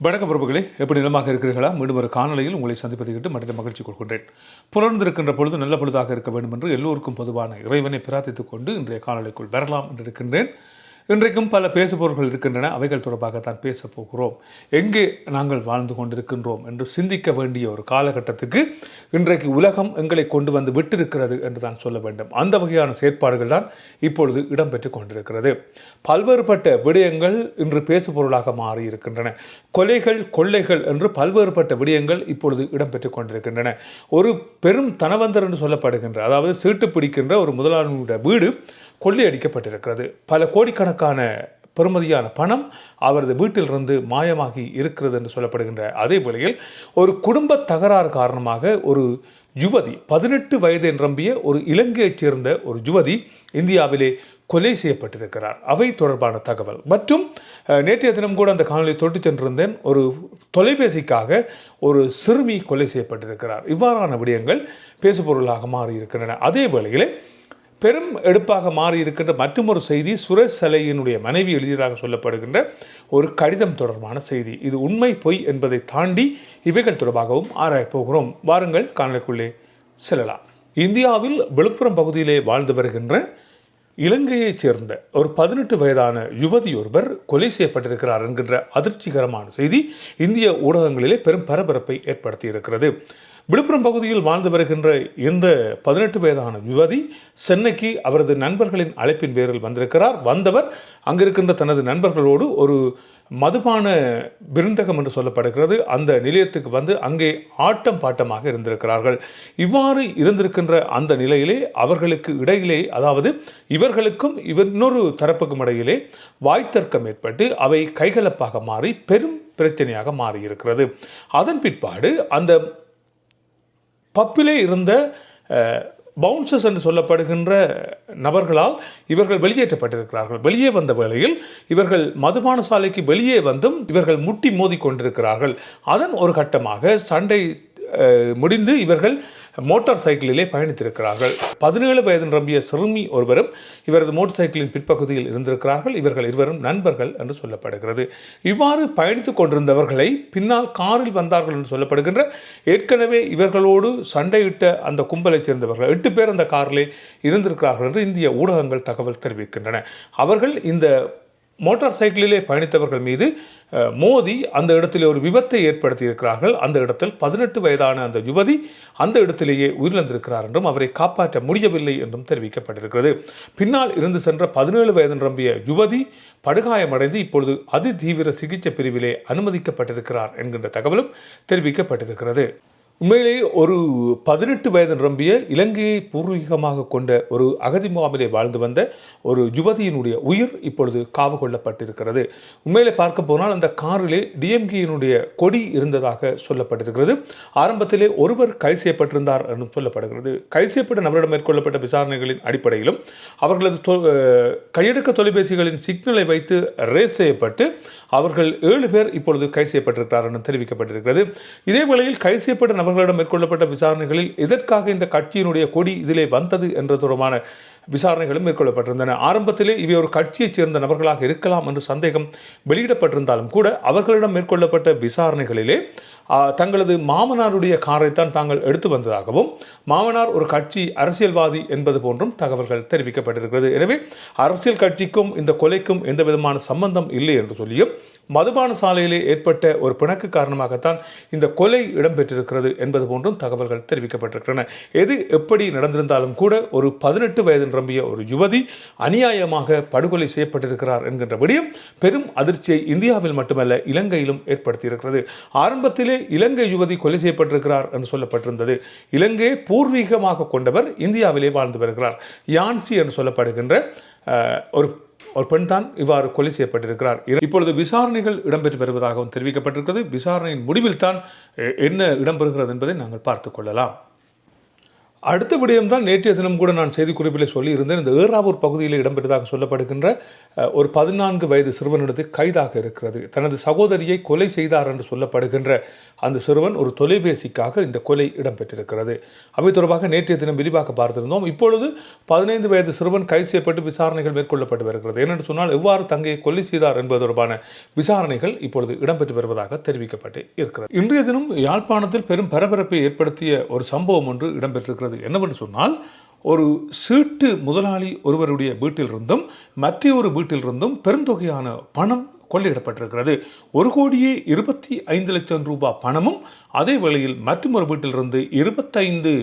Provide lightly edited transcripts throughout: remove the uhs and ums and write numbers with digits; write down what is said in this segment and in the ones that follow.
வணக்கம் பிரபுகளே, எப்படி நிலமாக இருக்கிறீர்களா? மீண்டும் ஒரு காணொலியில் உங்களை சந்திப்பதை விட்டு மற்ற மகிழ்ச்சி கொள்கின்றேன். புலர்ந்திருக்கின்ற பொழுது நல்ல பொழுதாக இருக்க வேண்டும் என்று எல்லோருக்கும் பொதுவான இறைவனை பிரார்த்தித்துக் கொண்டு இன்றைய காணொலிக்குள் வரலாம் என்று இருக்கின்றேன். இன்றைக்கும் பல பேசுபொருள்கள் இருக்கின்றன. அவைகள் தொடர்பாகத்தான் பேசப் போகிறோம். எங்கே நாங்கள் வாழ்ந்து கொண்டிருக்கின்றோம் என்று சிந்திக்க வேண்டிய ஒரு காலகட்டத்துக்கு இன்றைக்கு உலகம் எங்களை கொண்டு வந்து விட்டிருக்கிறது என்று தான் சொல்ல வேண்டும். அந்த வகையான செயற்பாடுகள் தான் இப்பொழுது இடம்பெற்று கொண்டிருக்கிறது. பல்வேறுபட்ட விடயங்கள் இன்று பேசுபொருளாக மாறி இருக்கின்றன. கொலைகள், கொள்ளைகள் என்று பல்வேறுபட்ட விடயங்கள் இப்பொழுது இடம்பெற்று கொண்டிருக்கின்றன. ஒரு பெரும் தனவந்தர் என்று சொல்லப்படுகின்ற, அதாவது சீட்டு பிடிக்கின்ற ஒரு முதலாளியுடைய வீடு கொள்ளையடிக்கப்பட்டிருக்கிறது. பல கோடிக்கணக்கான பெறுமதியான பணம் அவரது வீட்டிலிருந்து மாயமாகி இருக்கிறது என்று சொல்லப்படுகின்ற அதே வேளையில் ஒரு குடும்ப தகராறு காரணமாக ஒரு யுவதி 18 வயது நிரம்பிய ஒரு இலங்கையைச் சேர்ந்த ஒரு யுவதி இந்தியாவிலே கொலை செய்யப்பட்டிருக்கிறார். அவை தொடர்பான தகவல் மற்றும் நேற்றைய தினம் கூட அந்த காணொலியை தொட்டு சென்றிருந்தேன். ஒரு தொலைபேசிக்காக ஒரு சிறுமி கொலை செய்யப்பட்டிருக்கிறார். இவ்வாறான விடயங்கள் பேசுபொருளாக மாறியிருக்கின்றன. அதே வேளையில் பெரும் எடுப்பாக மாறியிருக்கின்ற மற்றொரு செய்தி, சுரேஷ் சலையினுடைய மனைவி எழுதியதாக சொல்லப்படுகின்ற ஒரு கடிதம் தொடர்பான செய்தி. இது உண்மை பொய் என்பதை தாண்டி இவைகள் தொடர்பாகவும் ஆராயப் போகிறோம். வாருங்கள் காணொலிக்குள்ளே செல்லலாம். இந்தியாவில் விழுப்புரம் பகுதியிலே வாழ்ந்து வருகின்ற இலங்கையைச் சேர்ந்த ஒரு 18 வயதான யுவதி ஒருவர் கொலை செய்யப்பட்டிருக்கிறார் என்கின்ற அதிர்ச்சிகரமான செய்தி இந்திய ஊடகங்களிலே பெரும் பரபரப்பை ஏற்படுத்தியிருக்கிறது. விழுப்புரம் பகுதியில் வாழ்ந்து வருகின்ற இந்த 18 வயதான யுவதி சென்னைக்கு அவரது நண்பர்களின் அழைப்பின் பேரில் வந்திருக்கிறார். வந்தவர் அங்கிருக்கின்ற தனது நண்பர்களோடு ஒரு மதுபான விருந்தகம் என்று சொல்லப்படுகிறது அந்த நிலையத்துக்கு வந்து அங்கே ஆட்டம் பாட்டமாக இருந்திருக்கிறார்கள். இவ்வாறு இருந்திருக்கின்ற அந்த நிலையிலே அவர்களுக்கு இடையிலே, அதாவது இவர்களுக்கும் இன்னொரு தரப்புக்கும் இடையிலே வாய்த்தர்க்கம் ஏற்பட்டு அவை கைகலப்பாக மாறி பெரும் பிரச்சனையாக மாறியிருக்கிறது. அதன் பிற்பாடு அந்த பப்பிலே இருந்த பவுன்சர்ஸ் என்று சொல்லப்படுகின்ற நபர்களால் இவர்கள் வெளியேற்றப்பட்டிருக்கிறார்கள். வெளியே வந்த வேளையில் இவர்கள் மதுபான சாலைக்கு வெளியே வந்தும் இவர்கள் முட்டி மோதி கொண்டிருக்கிறார்கள். அதன் ஒரு கட்டமாக சண்டை முடிந்து இவர்கள் மோட்டார் சைக்கிளிலே பயணித்திருக்கிறார்கள். 17 வயது நிரம்பிய சிறுமி ஒருவரும் இவரது மோட்டார் சைக்கிளின் பிற்பகுதியில் இருந்திருக்கிறார்கள். இவர்கள் இருவரும் நண்பர்கள் என்று சொல்லப்படுகிறது. இவ்வாறு பயணித்துக் கொண்டிருந்தவர்களை பின்னால் காரில் வந்தார்கள் என்று சொல்லப்படுகின்ற, ஏற்கனவே இவர்களோடு சண்டையிட்ட அந்த கும்பலைச் சேர்ந்தவர்கள் 8 பேர் அந்த காரிலே இருந்திருக்கிறார்கள் என்று இந்திய ஊடகங்கள் தகவல் தெரிவிக்கின்றன. அவர்கள் இந்த மோட்டார் சைக்கிளிலே பயணித்தவர்கள் மீது மோதி அந்த இடத்திலே ஒரு விபத்தை ஏற்படுத்தி இருக்கிறார்கள். அந்த இடத்தில் 18 வயதான அந்த யுவதி அந்த இடத்திலேயே உயிரிழந்திருக்கிறார் என்றும் அவரை காப்பாற்ற முடியவில்லை என்றும் தெரிவிக்கப்பட்டிருக்கிறது. பின்னால் இருந்து சென்ற 17 வயது நிரம்பிய யுவதி படுகாயமடைந்து இப்பொழுது அதிதீவிர சிகிச்சை பிரிவிலே அனுமதிக்கப்பட்டிருக்கிறார் என்கின்ற தகவலும் தெரிவிக்கப்பட்டிருக்கிறது. உண்மையிலேயே ஒரு 18 வயது நிரம்பிய இலங்கையை பூர்வீகமாக கொண்ட ஒரு அகதி முகாமிலே வாழ்ந்து வந்த ஒரு யுவதியினுடைய உயிர் இப்பொழுது காவு கொள்ளப்பட்டிருக்கிறது. உண்மையிலே பார்க்க போனால் அந்த காரிலே டிஎம்கேயினுடைய கொடி இருந்ததாக சொல்லப்பட்டிருக்கிறது. ஆரம்பத்திலே ஒருவர் கைது செய்யப்பட்டிருந்தார் என்று சொல்லப்படுகிறது. கைது செய்யப்பட்ட நபரிடம் மேற்கொள்ளப்பட்ட விசாரணைகளின் அடிப்படையிலும் அவர்களது கையெடுக்க தொலைபேசிகளின் சிக்னலை வைத்து ரேஸ் செய்யப்பட்டு அவர்கள் 7 பேர் இப்பொழுது கைது செய்யப்பட்டிருக்கிறார் என்று தெரிவிக்கப்பட்டிருக்கிறது. இதே வேளையில் கைது செய்யப்பட்ட நபர்களிடம் மேற்கொள்ளப்பட்ட விசாரணைகளில் எதற்காக இந்த கட்சியினுடைய கொடி இதிலே வந்தது என்ற தொடர்பான விசாரணைகளும் மேற்கொள்ளப்பட்டிருந்தன. ஆரம்பத்திலே இவை ஒரு கட்சியைச் சேர்ந்த நபர்களாக இருக்கலாம் என்று சந்தேகம் வெளியிடப்பட்டிருந்தாலும் கூட அவர்களிடம் மேற்கொள்ளப்பட்ட விசாரணைகளிலே தங்களது மாமனாருடைய காரைத்தான் தாங்கள் எடுத்து வந்ததாகவும், மாமனார் ஒரு கட்சி அரசியல்வாதி என்பது போன்றும் தகவல்கள் தெரிவிக்கப்பட்டிருக்கிறது. எனவே அரசியல் கட்சிக்கும் இந்த கொலைக்கும் எந்த விதமான சம்பந்தம் இல்லை என்று சொல்லியும் மதுபான சாலையிலே ஏற்பட்ட ஒரு பிணக்கு காரணமாகத்தான் இந்த கொலை இடம்பெற்றிருக்கிறது என்பது போன்றும் தகவல்கள் தெரிவிக்கப்பட்டிருக்கின்றன. எது எப்படி நடந்திருந்தாலும் கூட ஒரு 18 வயது நிரம்பிய ஒரு யுவதி அநியாயமாக படுகொலை செய்யப்பட்டிருக்கிறார் என்கின்ற விடயம் பெரும் அதிர்ச்சியை இந்தியாவில் மட்டுமல்ல இலங்கையிலும் ஏற்படுத்தியிருக்கிறது. ஆரம்பத்திலே இலங்கை யுவதி கொலை செய்யப்பட்டிருக்கிறார் என்று சொல்லப்பட்டிருந்தது. இலங்கையை பூர்வீகமாக கொண்டவர் இந்தியாவிலே வாழ்ந்து வருகிறார். யான்சி என்று சொல்லப்படுகின்ற ஒரு பெண் தான் இவ்வாறு கொலை செய்யப்பட்டிருக்கிறார். இப்பொழுது விசாரணைகள் இடம்பெற்று வருவதாகவும் தெரிவிக்கப்பட்டிருக்கிறது. விசாரணையின் முடிவில் தான் என்ன இடம்பெறுகிறது என்பதை நாங்கள் பார்த்துக் கொள்ளலாம். அடுத்த விடயம் தான் நேற்றைய தினம் கூட நான் செய்திக்குறிப்பில் சொல்லியிருந்தேன். இந்த ஏறாவூர் பகுதியில் இடம்பெற்றதாக சொல்லப்படுகின்ற ஒரு 14 வயது சிறுவனிடத்து கைதாக இருக்கிறது. தனது சகோதரியை கொலை செய்தார் என்று சொல்லப்படுகின்ற அந்த சிறுவன் ஒரு தொலைபேசிக்காக இந்த கொலை இடம்பெற்றிருக்கிறது. அவை தொடர்பாக நேற்றைய தினம் விரிவாக பார்த்திருந்தோம். இப்பொழுது 15 வயது சிறுவன் கைது செய்யப்பட்டு விசாரணைகள் மேற்கொள்ளப்பட்டு வருகிறது. ஏனென்று சொன்னால் எவ்வாறு தங்கையை கொலை செய்தார் என்பது தொடர்பான விசாரணைகள் இப்பொழுது இடம்பெற்று வருவதாக தெரிவிக்கப்பட்டு இருக்கிறது. இன்றைய தினம் யாழ்ப்பாணத்தில் பெரும் பரபரப்பை ஏற்படுத்திய ஒரு சம்பவம் ஒன்று இடம்பெற்றிருக்கிறது. என்னவென்று சொன்னால், ஒரு சீட்டு முதலாளி ஒருவருடைய வீட்டிலிருந்தும் மற்றொரு வீட்டிலிருந்தும் பெருந்தொகையான பணம் கொள்ளையிடப்பட்டிருக்கிறது. 1,25,00,000 ரூபாய் பணமும் அதே வேளையில் மற்றொரு வீட்டிலிருந்து 25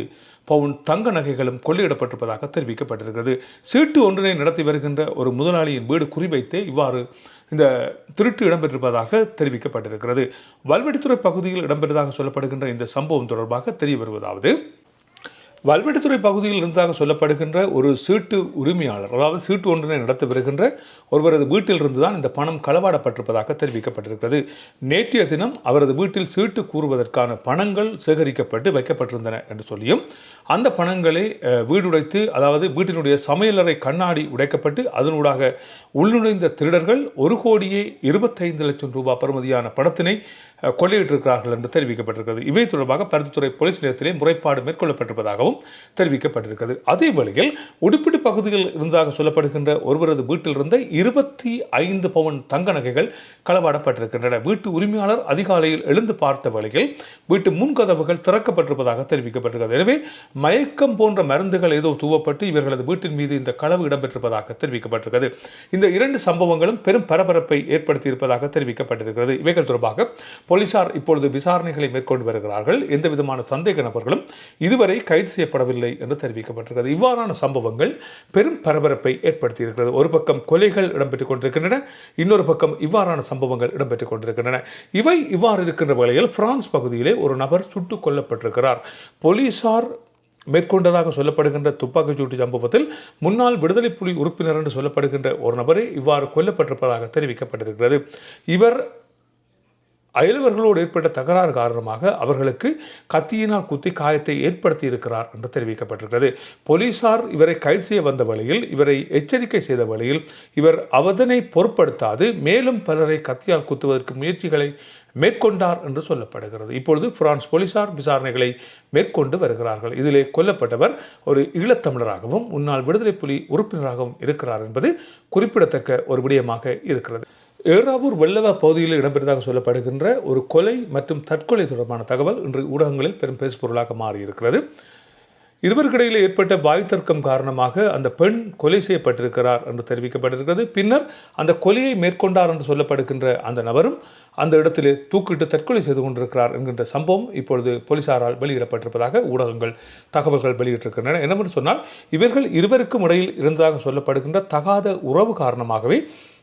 பவுன் தங்க நகைகளும் கொள்ளையிடப்பட்டிருப்பதாக தெரிவிக்கப்பட்டிருக்கிறது. சீட்டு ஒன்றினை நடத்தி வருகின்ற ஒரு முதலாளியின் வீடு குறிவைத்தே இவ்வாறு இந்த திருட்டு இடம்பெற்றிருப்பதாக தெரிவிக்கப்பட்டிருக்கிறது. வல்வெட்டித்துறை பகுதியில் இடம்பெற்றதாக சொல்லப்படுகின்ற இந்த சம்பவம் தொடர்பாக தெரிய வருவதாவது, வல்வெட்டித்துறை பகுதியில் இருந்ததாக சொல்லப்படுகின்ற ஒரு சீட்டு உரிமையாளர், அதாவது சீட்டு ஒன்றினை நடத்தி வருகின்ற ஒருவரது வீட்டில் இருந்துதான் இந்த பணம் களவாடப்பட்டிருப்பதாக தெரிவிக்கப்பட்டிருக்கிறது. நேற்றைய தினம் அவரது வீட்டில் சீட்டு கூறுவதற்கான பணங்கள் சேகரிக்கப்பட்டு வைக்கப்பட்டிருந்தன என்று சொல்லியும், அந்த பணங்களை வீடுடைத்து, அதாவது வீட்டினுடைய சமையலறை கண்ணாடி உடைக்கப்பட்டு அதனூடாக உள்நுழைந்த திருடர்கள் 1,25,00,000 ரூபாய் பெறுமதியான பணத்தினை கொள்ளையிட்டிருக்கிறார்கள் என்று தெரிவிக்கப்பட்டிருக்கிறது. இவை தொடர்பாக பருத்தித்துறை போலீஸ் நிலையத்திலே முறைப்பாடு மேற்கொள்ளப்பட்டிருப்பதாகவும் தெரிவிக்கப்பட்டிருக்கிறது. அதே வேளையில் உடுப்பிட்டி பகுதியில் இருந்ததாக சொல்லப்படுகின்ற ஒருவரது வீட்டில் இருந்த 25 பவுன் தங்க நகைகள் களவாடப்பட்டிருக்கின்றன. வீட்டு உரிமையாளர் அதிகாலையில் எழுந்து பார்த்த வேளையில் வீட்டு முன்கதவுகள் திறக்கப்பட்டிருப்பதாக தெரிவிக்கப்பட்டிருக்கிறது. எனவே மயக்கம் போன்ற மருந்துகள் ஏதோ தூவப்பட்டு இவர்களது வீட்டின் மீது இந்த களவு இடம்பெற்றிருப்பதாக தெரிவிக்கப்பட்டிருக்கிறது. இந்த இரண்டு சம்பவங்களும் பெரும் பரபரப்பை ஏற்படுத்தியிருப்பதாக தெரிவிக்கப்பட்டிருக்கிறது. இவைகள் தொடர்பாக போலீசார் இப்பொழுது விசாரணைகளை மேற்கொண்டு வருகிறார்கள். எந்த விதமான சந்தேக நபர்களும் இதுவரை கைது செய்யப்படவில்லை என்று தெரிவிக்கப்பட்டிருக்கிறது. இவ்வாறான சம்பவங்கள் பெரும் பரபரப்பை ஏற்படுத்தியிருக்கிறது. ஒரு பக்கம் கொலைகள் இடம்பெற்றுக் கொண்டிருக்கின்றன, இன்னொரு பக்கம் இவ்வாறான சம்பவங்கள் இடம்பெற்றுக் கொண்டிருக்கின்றன. இவை இவ்வாறு இருக்கின்ற வேளையில் பிரான்ஸ் பகுதியிலே ஒரு நபர் சுட்டுக் கொல்லப்பட்டிருக்கிறார். போலீசார் மேற்கொண்டதாக சொல்லப்படுகின்ற துப்பாக்கிச்சூட்டு சம்பவத்தில் முன்னாள் விடுதலை புலி உறுப்பினர் என்று சொல்லப்படுகின்ற ஒரு நபரே இவ்வாறு கொல்லப்பட்டிருப்பதாக தெரிவிக்கப்பட்டிருக்கிறது. இவர் அயலவர்களோடு ஏற்பட்ட தகராறு காரணமாக அவர்களுக்கு கத்தியினால் குத்தி காயத்தை ஏற்படுத்தி இருக்கிறார் என்று தெரிவிக்கப்பட்டிருக்கிறது. போலீசார் இவரை கைது செய்ய வந்த வேளையில், இவரை எச்சரிக்கை செய்த வேளையில் இவர் அவதனை பொருட்படுத்தாது மேலும் பலரை கத்தியால் குத்துவதற்கு முயற்சிகளை மேற்கொண்டார் என்று சொல்லப்படுகிறது. இப்பொழுது பிரான்ஸ் போலீசார் விசாரணைகளை மேற்கொண்டு வருகிறார்கள். இதிலே கொல்லப்பட்டவர் ஒரு ஈழத்தமிழராகவும் முன்னாள் விடுதலை புலி உறுப்பினராகவும் இருக்கிறார் என்பது குறிப்பிடத்தக்க ஒரு விடயமாக இருக்கிறது. ஏறாவூர் வெள்ளவ பகுதியில் இடம்பெற்றதாக சொல்லப்படுகின்ற ஒரு கொலை மற்றும் தற்கொலை தொடர்பான தகவல் இன்று ஊடகங்களில் பெரும் பேசுபொருளாக மாறியிருக்கிறது. இருவருக்கிடையில் ஏற்பட்ட வாய் தர்க்கம் காரணமாக அந்த பெண் கொலை செய்யப்பட்டிருக்கிறார் என்று தெரிவிக்கப்பட்டிருக்கிறது. பின்னர் அந்த கொலையை மேற்கொண்டார் என்று சொல்லப்படுகின்ற அந்த நபரும் அந்த இடத்திலே தூக்கிட்டு தற்கொலை செய்து கொண்டிருக்கிறார் என்கின்ற சம்பவம் இப்பொழுது போலீசாரால் வெளியிடப்பட்டிருப்பதாக ஊடகங்கள் தகவல்கள் வெளியிட்டிருக்கின்றன. என்னவென்று சொன்னால், இவர்கள் இருவருக்கும் இடையில் இருந்ததாக சொல்லப்படுகின்ற தகாத உறவு காரணமாகவே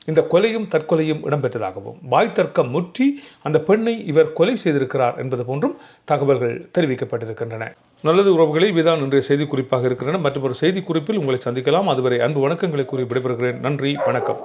இந்த கொலையும் தற்கொலையும் இடம்பெற்றதாகவும், வாய் தர்க்கம் முற்றி அந்த பெண்ணை இவர் கொலை செய்திருக்கிறார் என்பது போன்றும் தகவல்கள் தெரிவிக்கப்பட்டிருக்கின்றன. நல்லது உறவுகளை, இதுதான் இன்றைய செய்தி குறிப்பாக இருக்கின்றன. மற்றும் ஒரு செய்தி குறிப்பில் உங்களை சந்திக்கலாம். அதுவரை அன்பு வணக்கங்களை கூறி விடைபெறுகிறேன். நன்றி, வணக்கம்.